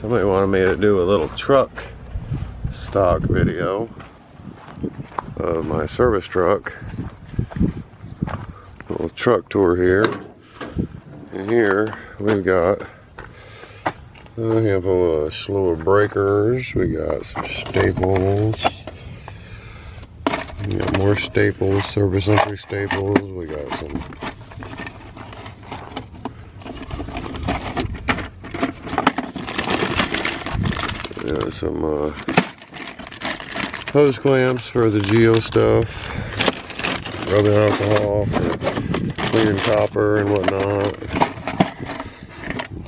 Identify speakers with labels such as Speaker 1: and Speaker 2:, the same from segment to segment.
Speaker 1: Somebody wanted me to do a little truck stock video of my service truck. A little truck tour here. And here we've got a handful of slower breakers. We got some staples. We got more staples, service entry staples. We got some hose clamps for the geo stuff, rubbing alcohol for cleaning copper and whatnot.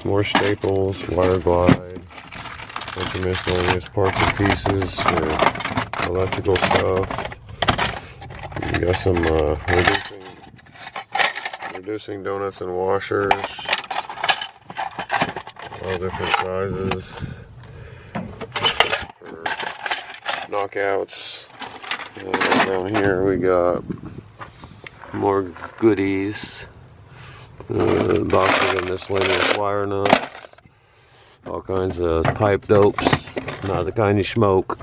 Speaker 1: More staples, wire glide, bunch of miscellaneous parts and pieces for electrical stuff. We got some reducing donuts and washers, all different sizes for knockouts. And down here we got more goodies. Boxes of miscellaneous wire nuts, all kinds of pipe dopes, not the kind you smoke.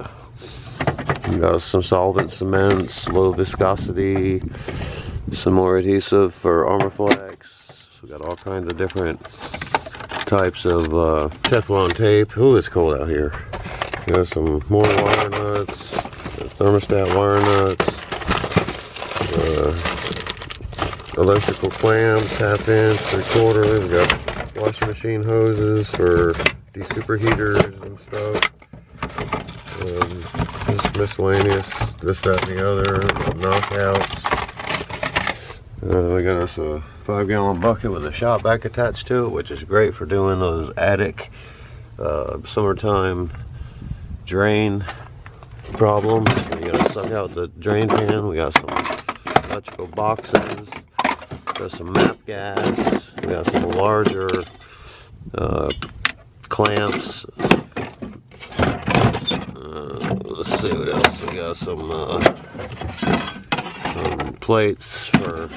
Speaker 1: We got some solvent cements, low viscosity, some more adhesive for Armorflex. We got all kinds of different types of Teflon tape. Ooh, it's cold out here. We got some more wire nuts, thermostat wire nuts. Electrical clamps, 1/2 inch, 3/4. We got washing machine hoses for desuperheaters and stuff. Just miscellaneous, this, that, and the other, knockouts. We got us a 5-gallon bucket with a shop vac attached to it, which is great for doing those attic summertime drain problems. You gotta suck out the drain pan. We got some electrical boxes. Got some map gas. We got some larger clamps. Let's see what else. We got some plates for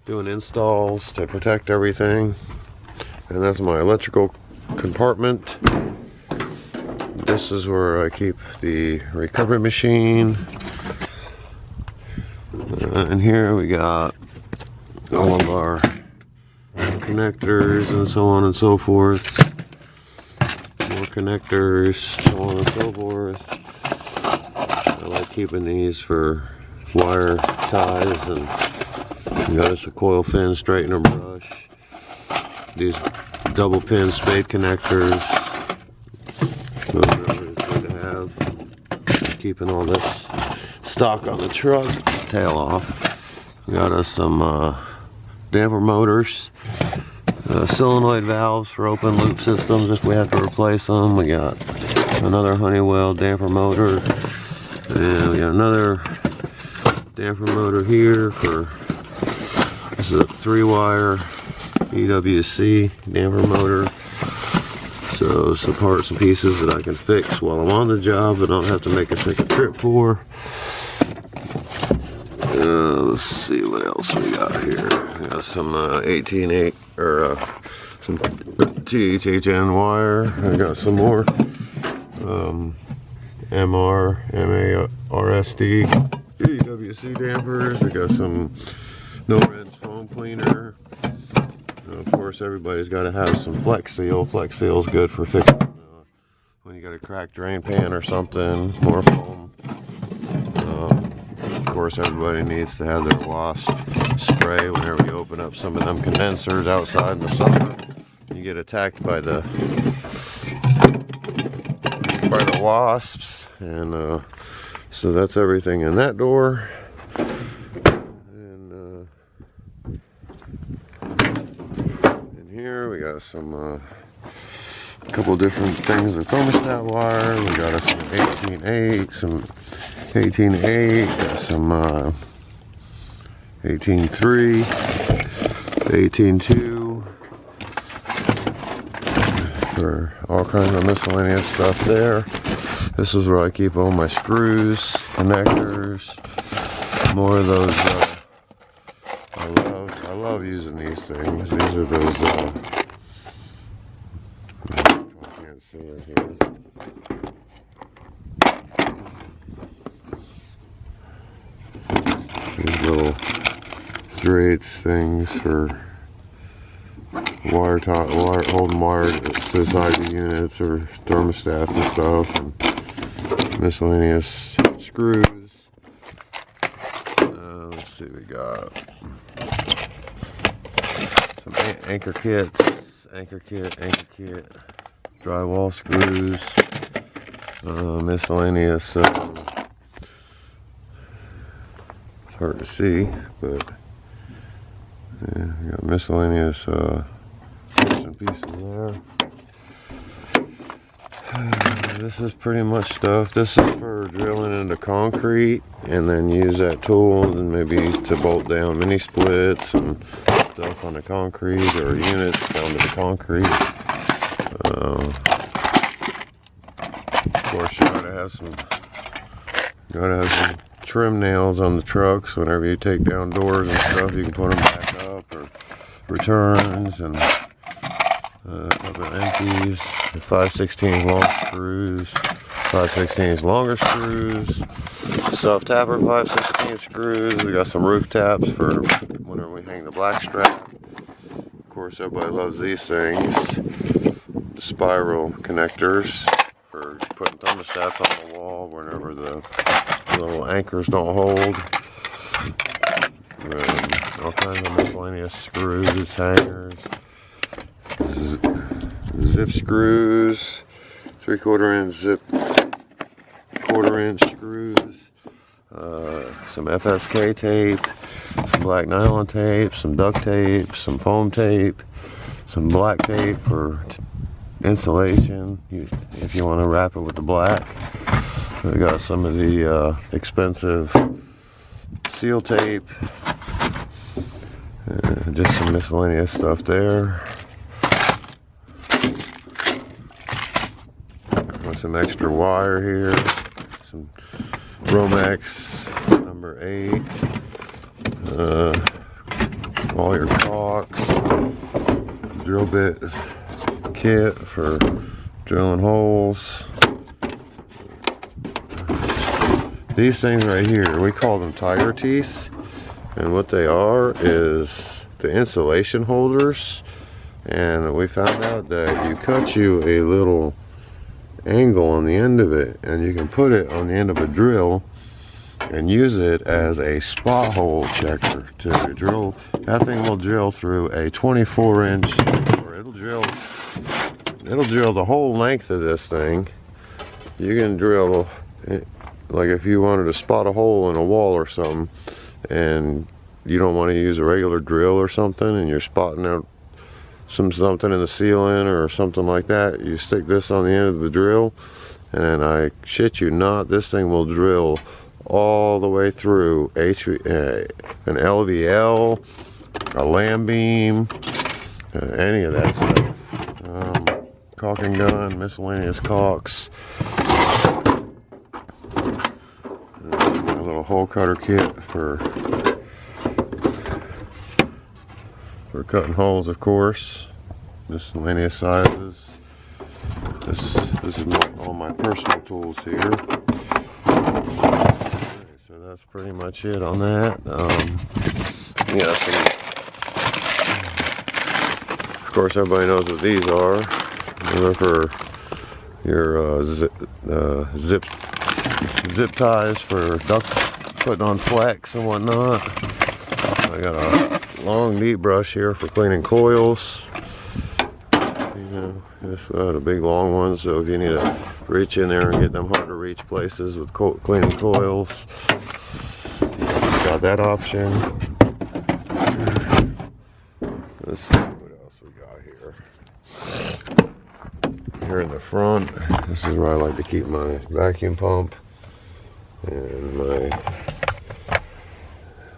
Speaker 1: doing installs to protect everything. And that's my electrical compartment. This is where I keep the recovery machine. And here we got all of our connectors and so on and so forth. More connectors, so on and so forth. I like keeping these for wire ties, and we got us a coil fin straightener brush. These double pin spade connectors. So whatever it's good to have. Keeping all this stock on the truck. Tail off. We got us some damper motors, solenoid valves for open loop systems if we have to replace them. We got another Honeywell damper motor, and we got another damper motor here for, this is a 3-wire EWC damper motor. So some parts and pieces that I can fix while I'm on the job that I don't have to make a second trip for. Let's see what else we got here. We got some 18/8 or some THN wire. I got some more MARSD EWC dampers. We got some no rinse foam cleaner. Of course, everybody's got to have some Flex Seal. Flex Seal is good for fixing when you got a cracked drain pan or something. More foam. Of course, everybody needs to have their wasp spray whenever you open up some of them condensers outside in the summer. You get attacked by the wasps, and so that's everything in that door. And in here we got some a couple different things of thermostat wire. We got some 18/8, some 18/8, some 18/3, 18/2 for all kinds of miscellaneous stuff there. This is where I keep all my screws, connectors, more of those. I love using these things. These are those. I can't see in here. These little 3/8 things for holding wire SID units or thermostats and stuff, and miscellaneous screws. Let's see, we got some anchor kits, anchor kit, drywall screws, miscellaneous. It's hard to see, but yeah, we got miscellaneous bits and pieces there. This is pretty much stuff. This is for drilling into concrete, and then use that tool and maybe to bolt down mini splits and stuff on the concrete, or units down to the concrete. Of course, you gotta have some trim nails on the trucks. Whenever you take down doors and stuff, you can put them back up, or returns, and a couple of empties, 5/16 long screws, 5/16 longer screws, soft tapper 5/16 screws. We got some roof taps for whenever we hang the black strap. Of course, everybody loves these things. The spiral connectors for putting thermostats on the wall whenever the little anchors don't hold. And all kinds of miscellaneous screws, hangers, zip screws, 3/4 inch zip, 1/4 inch screws, some FSK tape, some black nylon tape, some duct tape, some foam tape, some black tape for insulation if you want to wrap it with the black. We got some of the expensive seal tape, just some miscellaneous stuff there. Got some extra wire here, some Romex number 8, all your caulks, drill bit kit for drilling holes. These things right here, we call them tiger teeth, and what they are is the insulation holders. And we found out that you cut you a little angle on the end of it, and you can put it on the end of a drill and use it as a spot hole checker to drill. That thing will drill through a 24 inch, or it'll drill the whole length of this thing. You can drill, like if you wanted to spot a hole in a wall or something, and you don't want to use a regular drill or something, and you're spotting out something in the ceiling or something like that, you stick this on the end of the drill, and I shit you not, this thing will drill all the way through an LVL, a lamb beam, any of that stuff. Caulking gun, miscellaneous caulks, a little hole cutter kit for cutting holes, of course. Miscellaneous sizes. This is all my personal tools here. Okay, so that's pretty much it on that. Yeah, of course, everybody knows what these are. They're for your zip ties for duct, putting on flex and whatnot. I got a long deep brush here for cleaning coils. You know, just a big long one, so if you need to reach in there and get them hard to reach places with cleaning coils, got that option. Let's see what else we got here. Here in the front, this is where I like to keep my vacuum pump and my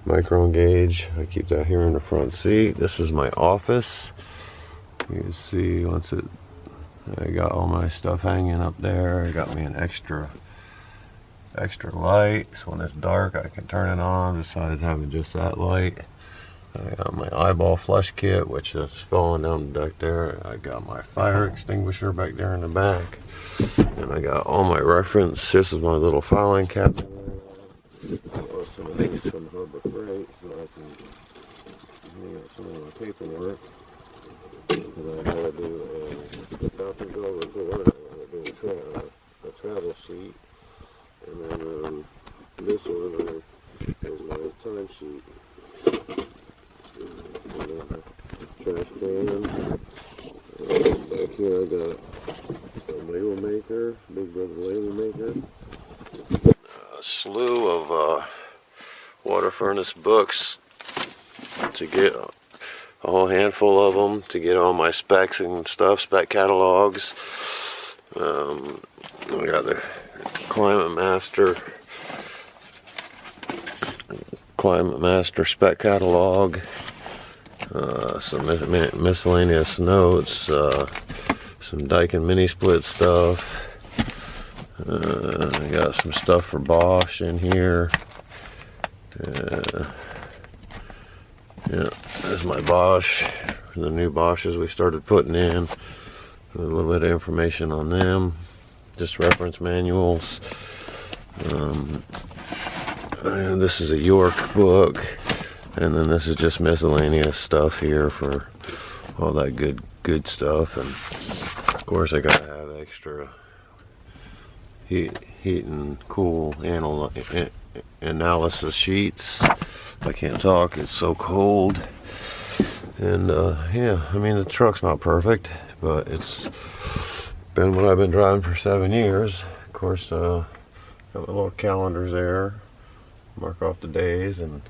Speaker 1: micron gauge. I keep that here in the front seat. This is my office. You can see I got all my stuff hanging up there. I got me an extra light, so when it's dark I can turn it on besides having just that light. I got my eyeball flush kit, which is falling down the deck there. I got my fire extinguisher back there in the back. And I got all my reference. This is my little filing cabinet. Some of these from Harbor Freight, so I can hang out some of my paperwork. And I gotta do the Falconville report. I gotta do a travel sheet. And then this one is my time sheet. Trash can. Back here I got a label maker, Big Brother label maker. A slew of water furnace books to get a whole handful of them to get all my specs and stuff, spec catalogs. I got the Climate Master spec catalog, some miscellaneous notes, some Daikin mini split stuff. I got some stuff for Bosch in here. Yeah, there's my Bosch, the new Bosches we started putting in. A little bit of information on them, just reference manuals. And this is a York book, and then this is just miscellaneous stuff here for all that good stuff. And of course I gotta have extra heat and cool analysis sheets. I can't talk, it's so cold. And yeah, I mean the truck's not perfect, but it's been what I've been driving for 7 years. Of course, got my little calendars there, mark off the days, and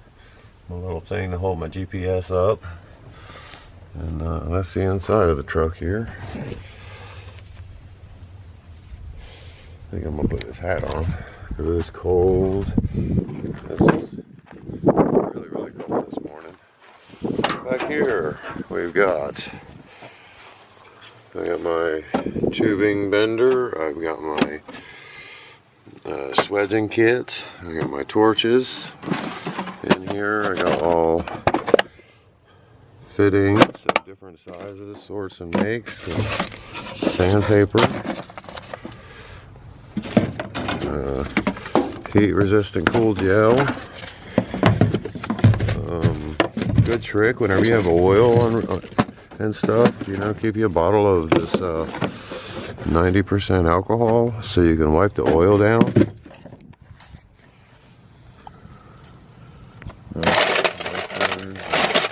Speaker 1: my little thing to hold my GPS up. And that's the inside of the truck here. I think I'm gonna put this hat on because it's cold. It's really cold this morning. Back here we've got, I got my tubing bender, I've got my swedging kit, I got my torches in here, I got all fittings of different sizes, sorts and makes, sandpaper, heat resistant cool gel. Good trick whenever you have oil on and stuff, you know, keep you a bottle of this 90% alcohol so you can wipe the oil down.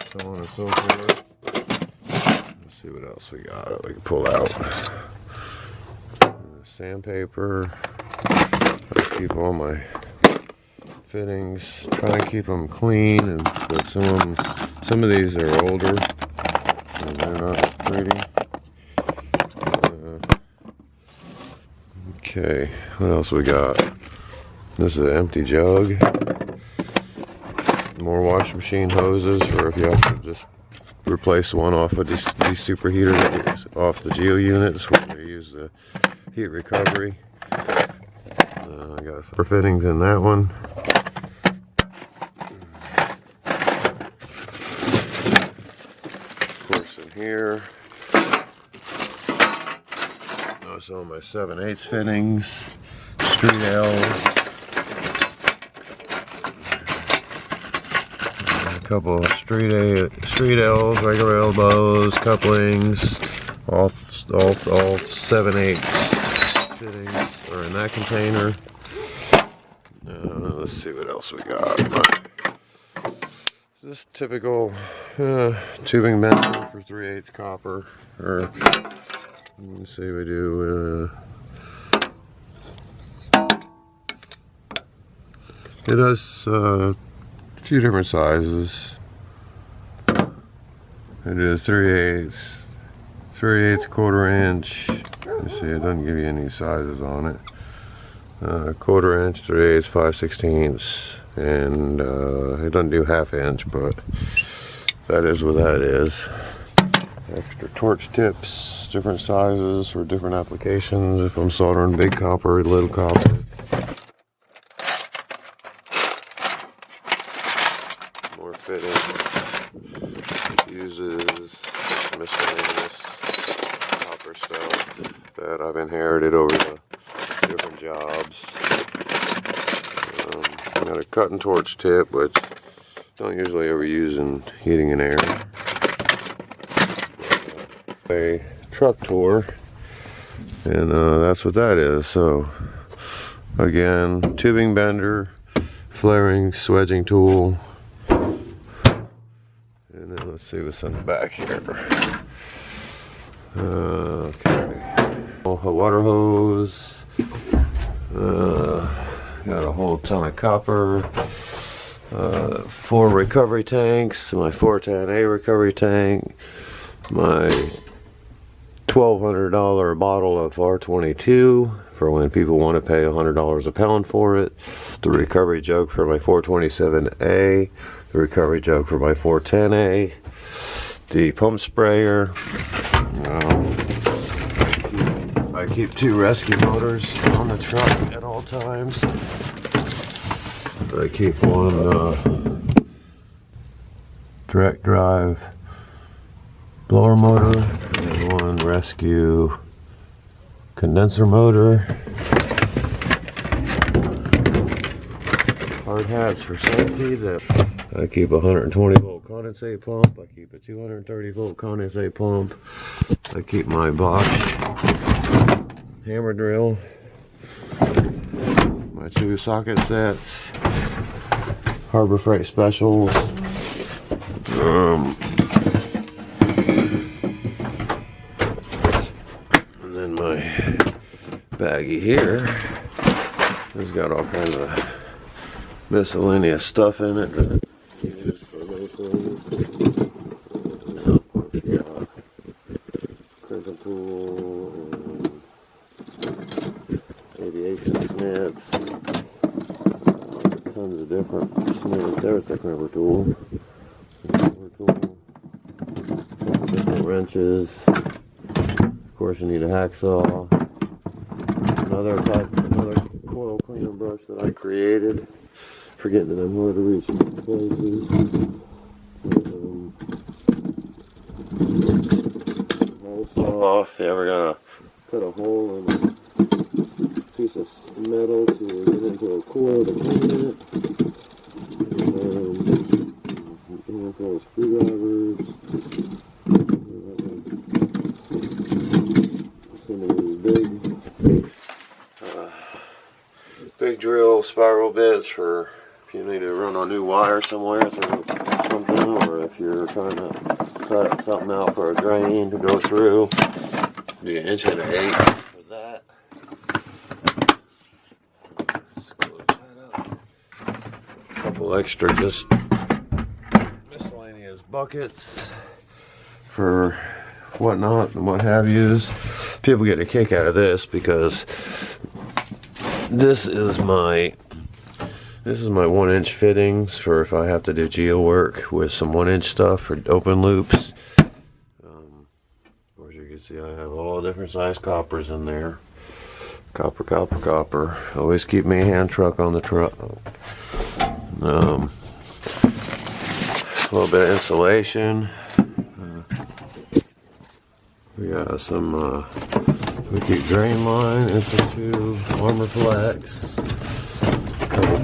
Speaker 1: So on and so forth. Let's see what else we got that we can pull out. Sandpaper. I keep all my fittings, try and keep them clean, but some of these are older, so they're not pretty. Okay, what else we got? This is an empty jug. More washing machine hoses, or if you have to just replace one off of these superheaters, off the Geo units where they use the heat recovery. I got some fittings in that one. Of course, in here, some of my 7/8 fittings, street L's, a couple of street L's, regular elbows, couplings, all 7/8 fittings are in that container. Let's see what else we got. This typical tubing bender for 3/8 copper, or let's see, we do it has a few different sizes. I do 3/8, 1/4 inch. You see, it doesn't give you any sizes on it. 1/4 inch, 3/8, 5/16, and it doesn't do 1/2 inch, but that is what that is. Extra torch tips, different sizes for different applications. If I'm soldering big copper, little copper. More fittings. that I've inherited over the different jobs. I got a cutting torch tip, which don't usually ever use in heating and air. A truck tour, and that's what that is. So again, tubing bender, flaring, swedging tool, and then let's see what's in the back here. Okay, a water hose, got a whole ton of copper, 4 recovery tanks, my 410A recovery tank, my $1,200 bottle of R22 for when people want to pay $100 a pound for it, the recovery jug for my 427A, the recovery jug for my 410A, the pump sprayer. I keep 2 rescue motors on the truck at all times. I keep one direct drive blower motor and one rescue condenser motor. Hard hats for safety. I keep a 120 volt condensate pump. I keep a 230 volt condensate pump. I keep my Bosch hammer drill, my 2 socket sets, Harbor Freight specials, and then my baggie here has got all kinds of miscellaneous stuff in it that I use for many things. Crimping tool, aviation snips, tons of different snips. There's the crimper tool. Different wrenches. Of course, you need a hacksaw. Another coil cleaner brush that I created. Forgetting that I'm hard to reach in places. Hole saw off. Yeah, we're gonna put a hole in a piece of metal to get into a coil to clean it. Handful of screwdrivers. Some of these big drill spiral bits for if you need to run a new wire somewhere through something, or if you're trying to cut something out for a drain to go through. Be 1 1/8 inch for that. Let's close that up. A couple extra just miscellaneous buckets for whatnot and what have yous. People get a kick out of this because this is my 1 inch fittings for if I have to do geo work with some 1 inch stuff for open loops. Of course, you can see I have all different size coppers in there. Copper, copper, copper. Always keep me a hand truck on the truck. A little bit of insulation. We got some we keep drain line, instant tube, armor flex, a couple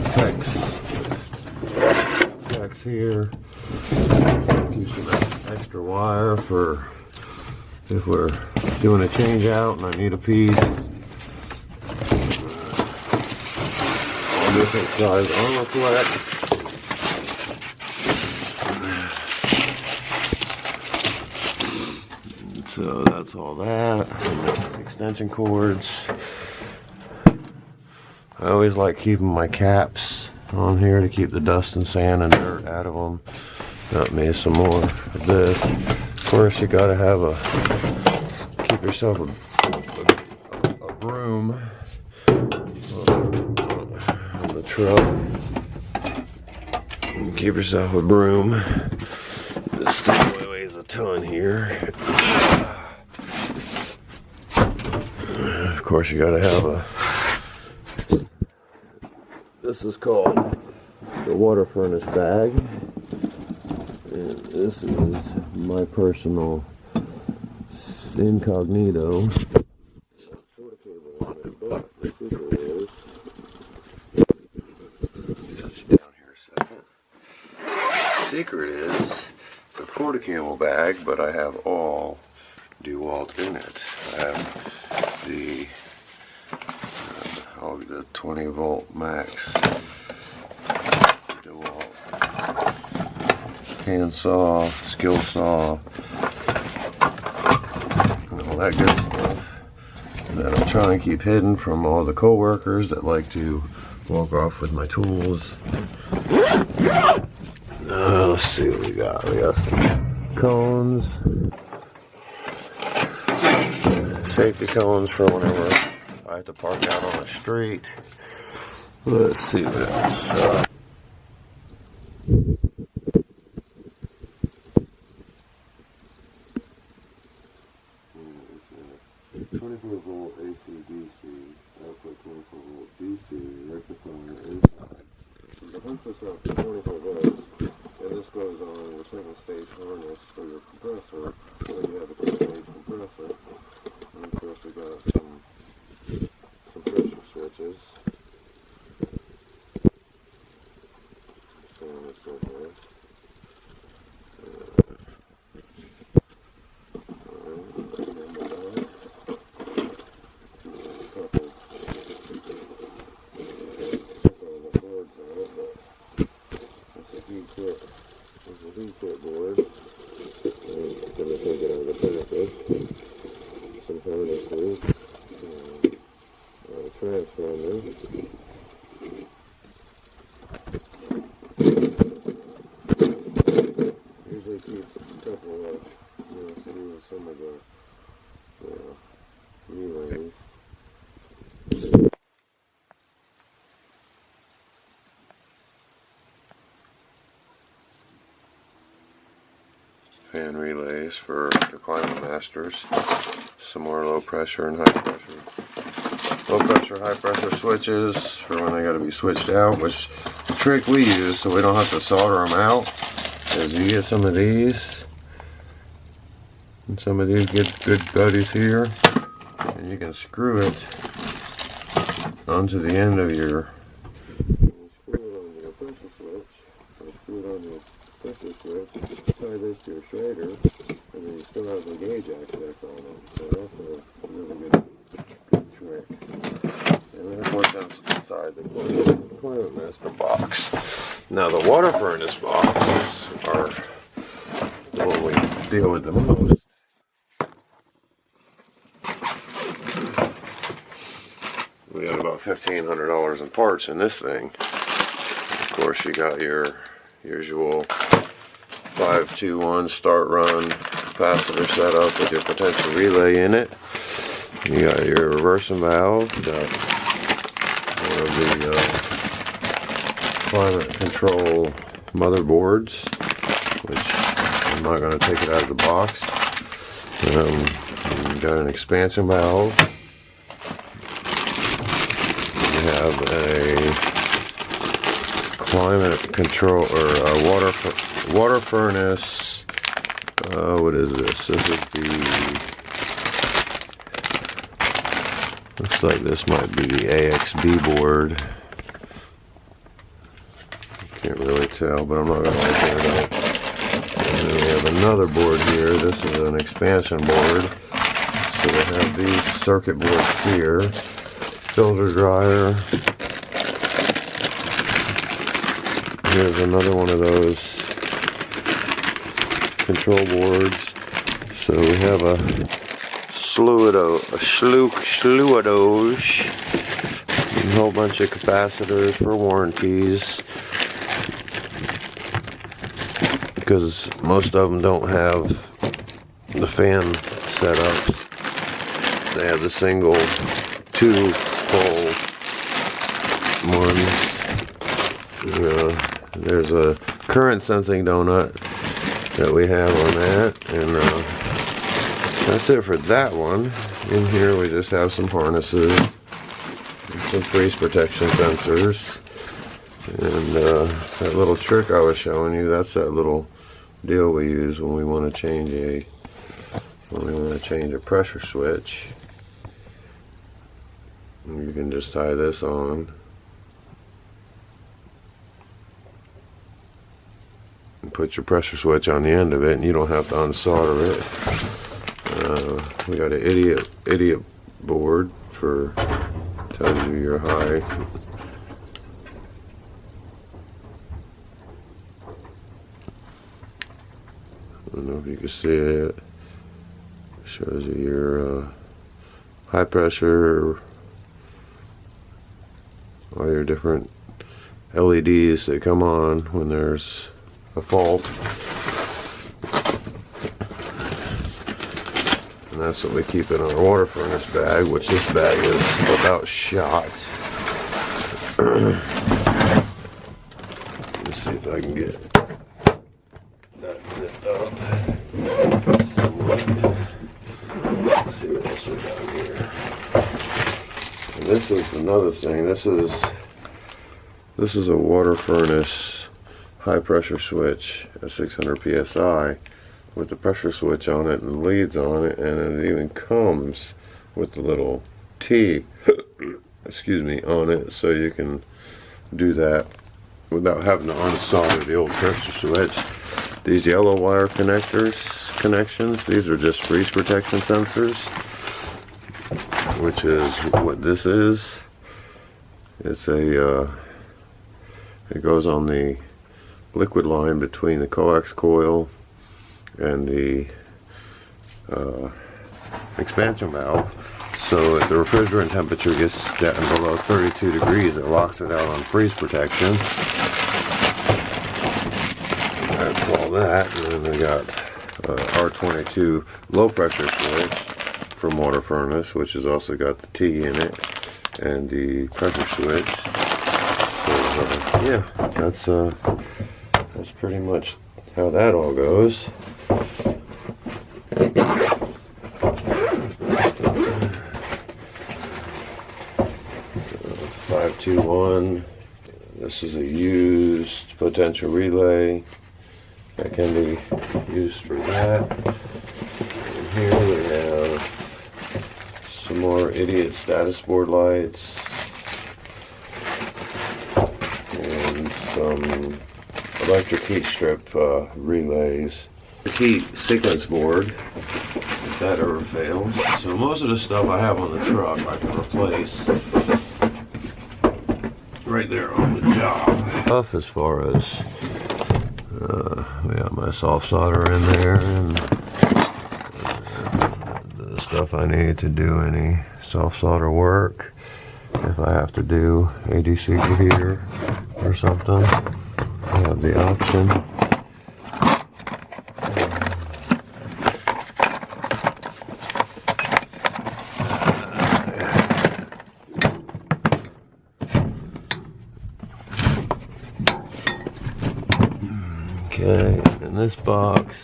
Speaker 1: flex here. Keep some extra wire for if we're doing a change out and I need a piece. All different size armor flex. So that's all that. And extension cords. I always like keeping my caps on here to keep the dust and sand and dirt out of them. Got me some more of this. Of course, you gotta have keep yourself a broom on the truck. Keep yourself a broom. This thing only weighs a ton here. Of course, you gotta have this is called the water furnace bag. And this is my personal incognito. So The secret is, touch it down here a second. Secret is it's a porta-cable bag, but I have all DeWalt in it. I have the 20 volt max DeWalt hand saw, skill saw, and all that good stuff that I'm trying to keep hidden from all the co-workers that like to walk off with my tools. Let's see what we got. We got some cones, safety cones for whenever I have to park out on the street. Let's see what else. 24 volt AC DC, output 24 volt DC, rectifier inside. The hook this up to 24 volts, and this goes on your single stage harness for your compressor, when you have a 2-stage compressor. And of course we got some pressure switches. So on and so forth. There's a heat kit board. I'm going to take it out of the package. Some harnesses. A transformer. Usually keep a couple of, see some of the relays. Fan relays for the Climate Masters. Some more low pressure and high pressure. Low pressure, high pressure switches for when they got to be switched out, which the trick we use so we don't have to solder them out is you get some of these and some of these good buddies here, and you can screw it onto the end of your tie this to your Schrader, and then you still have the gauge access on it. So that's a really good trick. And that's what's inside the Climate Master box. Now the water furnace boxes are the one we deal with the most. We got about $1,500 in parts in this thing. Of course, you got your usual 5-2-1 start run capacitor set up with your potential relay in it. You got your reversing valve, got one of the climate control motherboards, which I'm not going to take it out of the box. You got an expansion valve. You have a climate control or a water furnace. What is this? This is the. Looks like this might be the AXB board. Can't really tell, but I'm not going to open it up. And then we have another board here. This is an expansion board. So we have these circuit boards here. Filter dryer. Here's another one of those control boards. So we have a slew of those, a whole bunch of capacitors for warranties, because most of them don't have the fan setups. They have the single 2-pole ones. There's a current sensing donut that we have on that, and that's it for that one. In here we just have some harnesses, some freeze protection sensors, and that little trick I was showing you, that's that little deal we use when we want to change a pressure switch. You can just tie this on and put your pressure switch on the end of it, and you don't have to unsolder it. We got an idiot board for tells you your height. I don't know if you can see it. Shows you your high pressure, all your different LEDs that come on when there's a fault. And that's what we keep in our water furnace bag, which this bag is about shot. Let's see if I can get that zipped up. Let's see what else we got here. And this is another thing. This is a water furnace high pressure switch at 600 psi with the pressure switch on it and leads on it, and it even comes with the little T excuse me, on it, so you can do that without having to unsolder the old pressure switch. These yellow wire connections, these are just freeze protection sensors, which is what this is. It's a it goes on the liquid line between the coax coil and the expansion valve. So if the refrigerant temperature gets down below 32 degrees, it locks it out on freeze protection. That's all that. And then we got R22 low pressure switch from water furnace, which has also got the T in it, and the pressure switch. So yeah, that's pretty much how that all goes. 521. This is a used potential relay that can be used for that. And here we have some more idiot status board lights and some electric heat strip relays. The heat sequence board, if that ever fails. So most of the stuff I have on the truck I can replace right there on the job. As far as we got my soft solder in there, and the stuff I need to do any soft solder work. If I have to do ADC heater or something, I have the option. Okay, in this box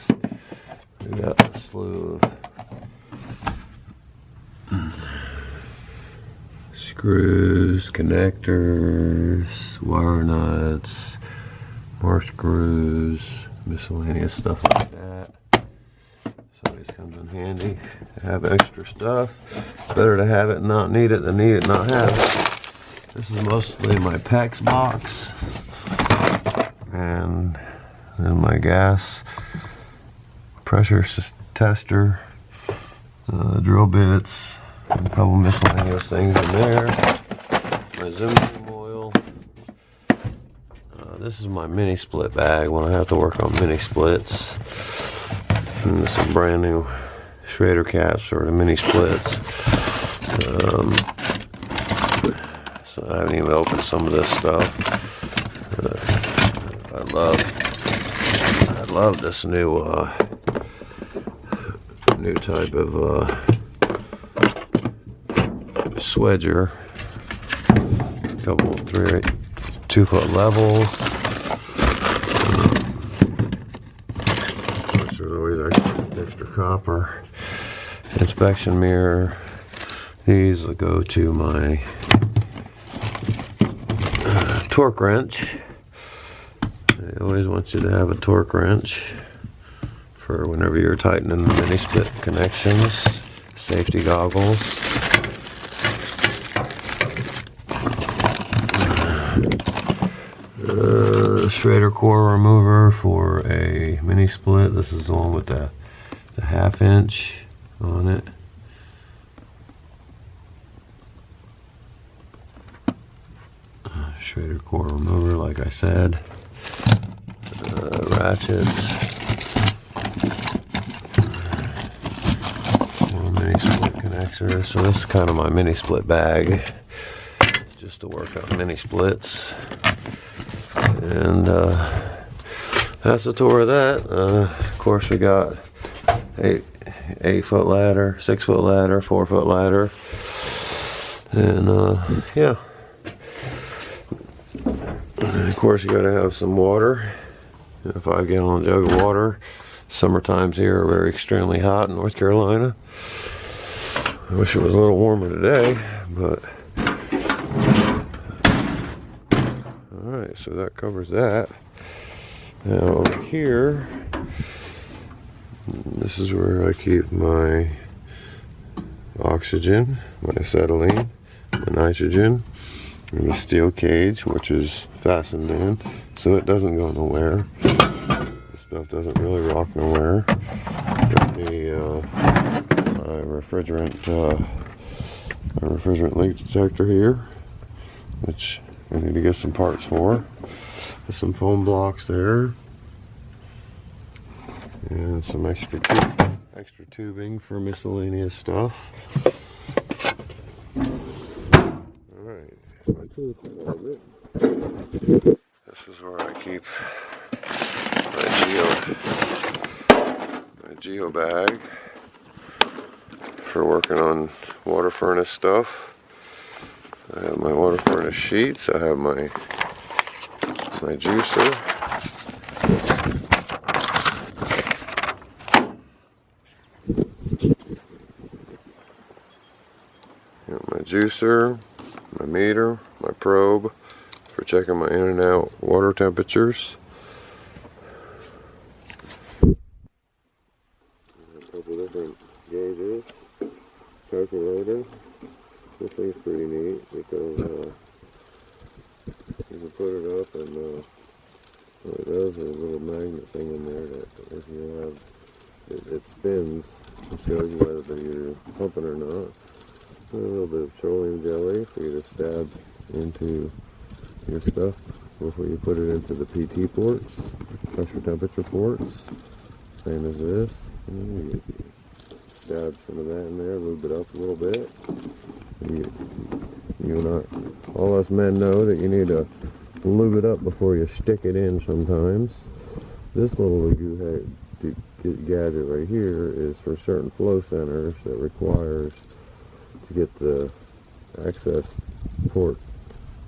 Speaker 1: we got a slew of screws, connectors, wire nuts, more screws, miscellaneous stuff like that. So this comes in handy to have extra stuff. Better to have it and not need it than need it and not have it. This is mostly my PEX box, and then my gas pressure tester, drill bits, and a couple miscellaneous things in there. My Zoom oil. This is my mini split bag when I have to work on mini splits. And some brand new Schrader caps for the mini splits. So I haven't even opened some of this stuff. I love this new type of swedger. A couple of 2-foot levels. There's always extra copper. Inspection mirror. These will go to my torque wrench. They always want you to have a torque wrench for whenever you're tightening the mini split connections. Safety goggles. a Schrader core remover for a mini split. This is the one with the 1/2 inch on it. Schrader core remover, like I said. Ratchets. Little mini split connector. So this is kind of my mini split bag, just to work on mini splits. And that's the tour of that. Of course, we got 8-foot ladder, 6-foot ladder, 4-foot ladder, and yeah. And of course, you got to have some water. A 5-gallon jug of water. Summer times here are very extremely hot in North Carolina. I wish it was a little warmer today, but alright, so that covers that. Now over here, this is where I keep my oxygen, my acetylene, my nitrogen, and the steel cage, which is fastened in so it doesn't go nowhere. This stuff doesn't really rock nowhere. Got the my refrigerant leak detector here, which I need to get some parts for. There's some foam blocks there, and some extra tubing for miscellaneous stuff. Alright, my tool closet. This is where I keep my geo bag for working on water furnace stuff. I have my water furnace sheets. I have my juicer. Got my juicer, my meter, my probe for checking my in and out water temperatures. A couple different gauges, calculator. This thing's pretty neat because you can put it up, and what it does is a little magnet thing in there that if you have, it spins and shows you whether you're pumping or not. A little bit of petroleum jelly for you to stab into your stuff before you put it into the PT ports, pressure temperature ports, same as this. And you stab some of that in there, lube it up a little bit. All us men know that you need to lube it up before you stick it in sometimes. This little gadget right here is for certain flow centers that requires to get the access port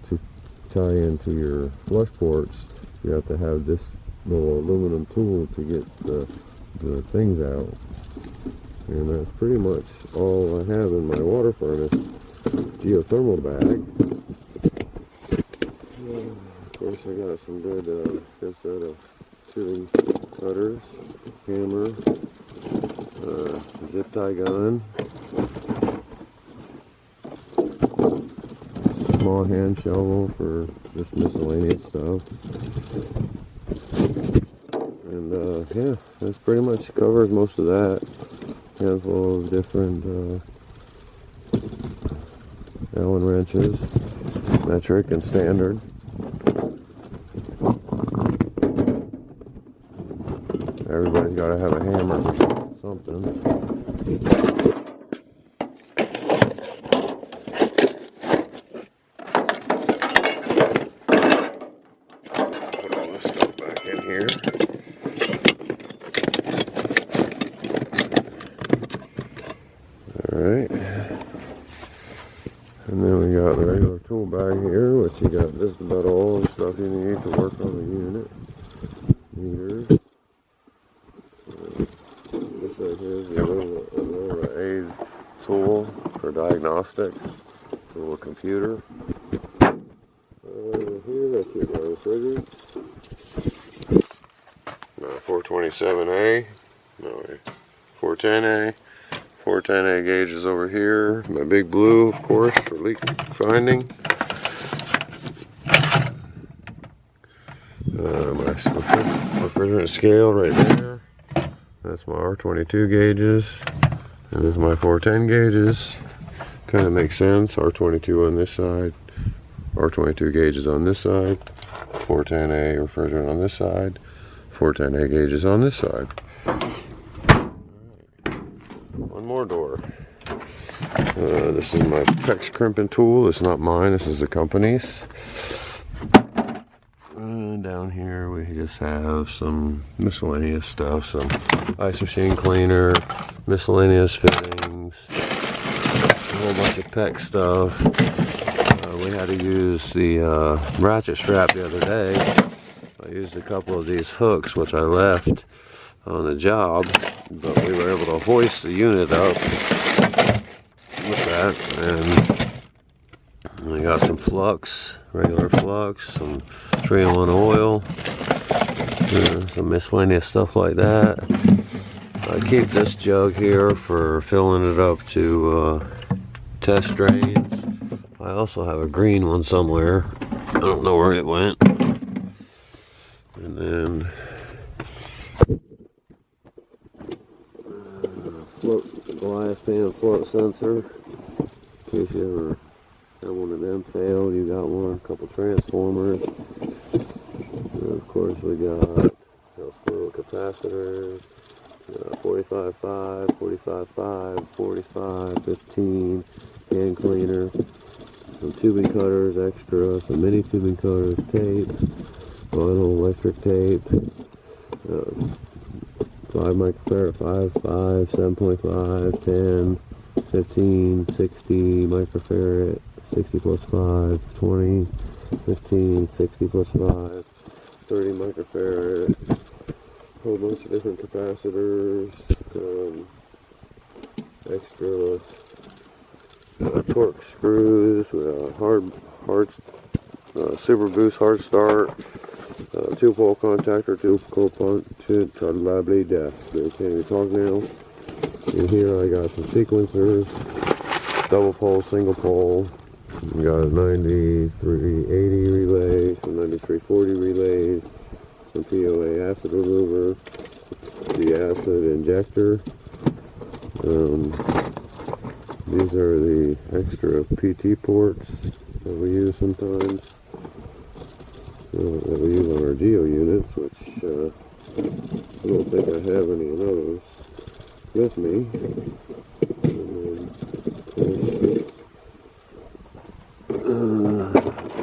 Speaker 1: to tie into your flush ports. You have to have this little aluminum tool to get the things out. And that's pretty much all I have in my water furnace geothermal bag. Of course, I got some good set of tubing cutters, hammer, zip tie gun, small hand shovel for just miscellaneous stuff. And yeah, that's pretty much covers most of that. Handful of different Allen wrenches, metric and standard. Everybody's got to have a hammer for something. Put all this stuff back in here. Alright. And then we got the regular tool bag here, which you got just about all the stuff you need to work on the unit. Meters. This right here is a little aid tool for diagnostics. It's a little computer. Here, that's it, my refrigerants. 427A, no, 410A. 410A gauge is over here. My big blue, of course, for leak finding. HVAC refrigerant scale right there. That's my R22 gauges. And this is my 410 gauges. Kind of makes sense. R22 on this side. R22 gauges on this side. 410A refrigerant on this side. 410A gauges on this side. One more door. This is my PEX crimping tool. It's not mine. This is the company's. Down here we just have some miscellaneous stuff. Some ice machine cleaner, miscellaneous fittings, a whole bunch of PEX stuff. We had to use the ratchet strap the other day. I used a couple of these hooks, which I left on the job, but we were able to hoist the unit up with that, and we got some flux, regular flux, some 3-in-1 oil, some miscellaneous stuff like that. I keep this jug here for filling it up to test drains. I also have a green one somewhere. I don't know where it went. And then glass pan float sensor. In case you ever have one of them failed, you got one. A couple transformers. And of course, we got fluid capacitors. 45.5, 45.5, 45, 15, can cleaner, some tubing cutters extra, some mini tubing cutters, tape, vinyl electric tape, 5 microfarad, 5, 7.5, 10, 15, 60 microfarad, 60 plus 5, 20, 15, 60 plus 5, 30 microfarad, whole bunch of different capacitors, extra torque screws, super boost hard start, 2-pole contactor, 2-pole blah blah blah. Can't even talk now. And here I got some sequencers, double pole, single pole. We got a 9380 relay, some 9340 relays, some POA acid remover, the acid injector. These are the extra PT ports that we use sometimes, that we use on our Geo units, which I don't think I have any of those with me.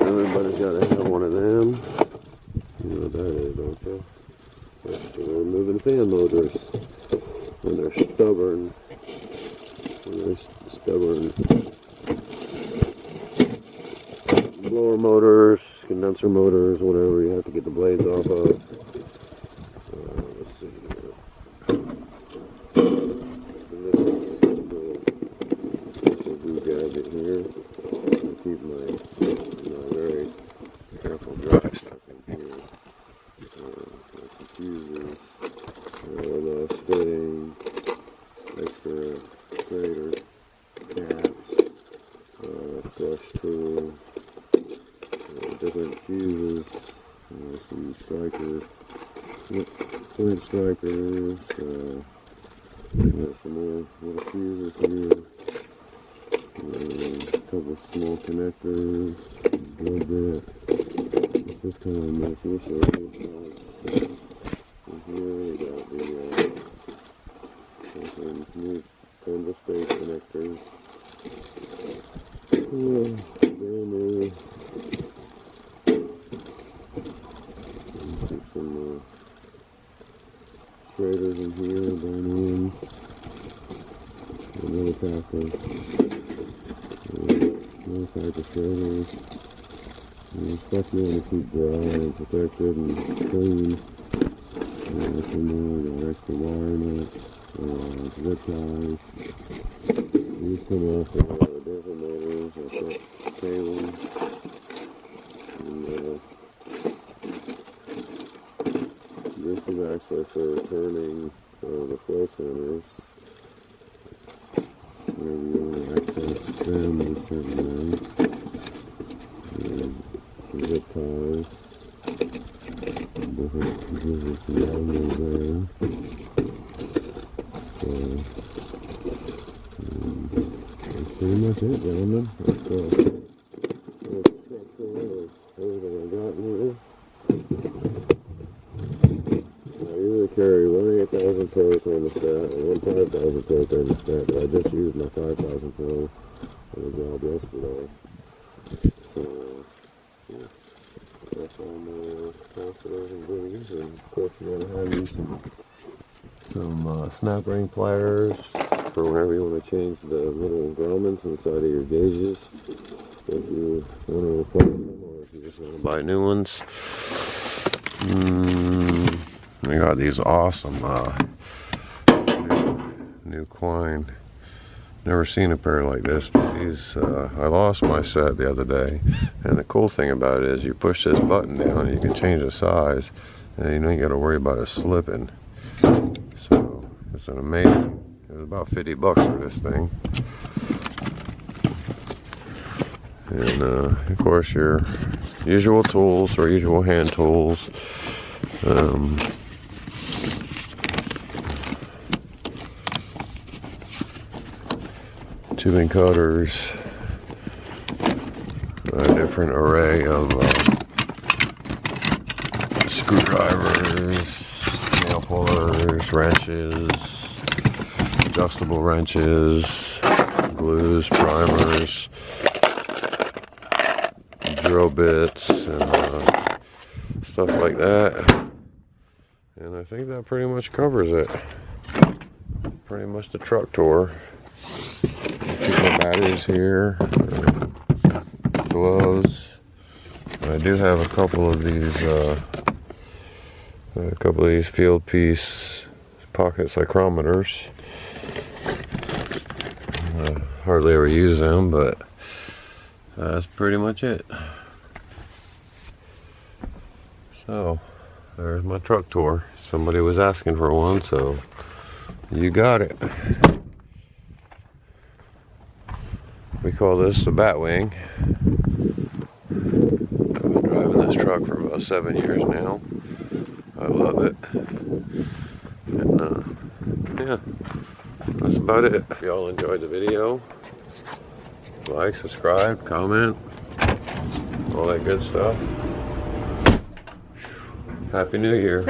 Speaker 1: Everybody's got to have one of them. You know what that is, don't you? That's for removing fan motors when they're stubborn. Blower motors, condenser motors, whatever you have to get the blades off of. Let's see here. Little glue gadget here. I keep my very careful dry stuff in here. Fuses, the fitting, extra grater, caps, flush tool, different fuses, some strikers, point strikers, got some more little fuses here, a couple of small connectors, a little bit. This kind of mess. We'll show you. Here we got the new thermal space connectors. Brand new. Put some shredders in here, brand new ones. Another pack of shredders. Stuff you want to keep dry and protected and clean. Some more, got extra wire nuts, zip ties. These come off of different motors, I've got sailing. And this is actually for turning the flow centers. Whenever you want to access them, just turn them. Zip ties, different That's pretty much it, gentlemen. That's everything I got here. I usually carry one 8,000 pro thermostat and one 5,000 pro thermostat, but I just used my 5,000 pro for the job yesterday. So, yeah, that's all my capacitors and buoys, and of course you want to have some snap ring pliers for whenever you want to change the little grommets inside of your gauges, if you want to replace them or if you just want to buy new ones. We got these awesome new Klein. Never seen a pair like this, but these, I lost my set the other day, and the cool thing about it is you push this button down and you can change the size, and you don't got to worry about it slipping. So it's an amazing. It was about $50 for this thing, and of course your usual tools or usual hand tools. Tubing cutters, a different array of screwdrivers, nail pullers, wrenches, adjustable wrenches, glues, primers, drill bits, and stuff like that. And I think that pretty much covers it. Pretty much the truck tour. Keep my batteries here, gloves. I do have a couple of these field piece pocket psychrometers. Hardly ever use them, but that's pretty much it. So there's my truck tour. Somebody was asking for one, so you got it. We call this the Batwing. I've been driving this truck for about 7 years now. I love it. And yeah, that's about it. If y'all enjoyed the video, like, subscribe, comment, all that good stuff. Happy New Year.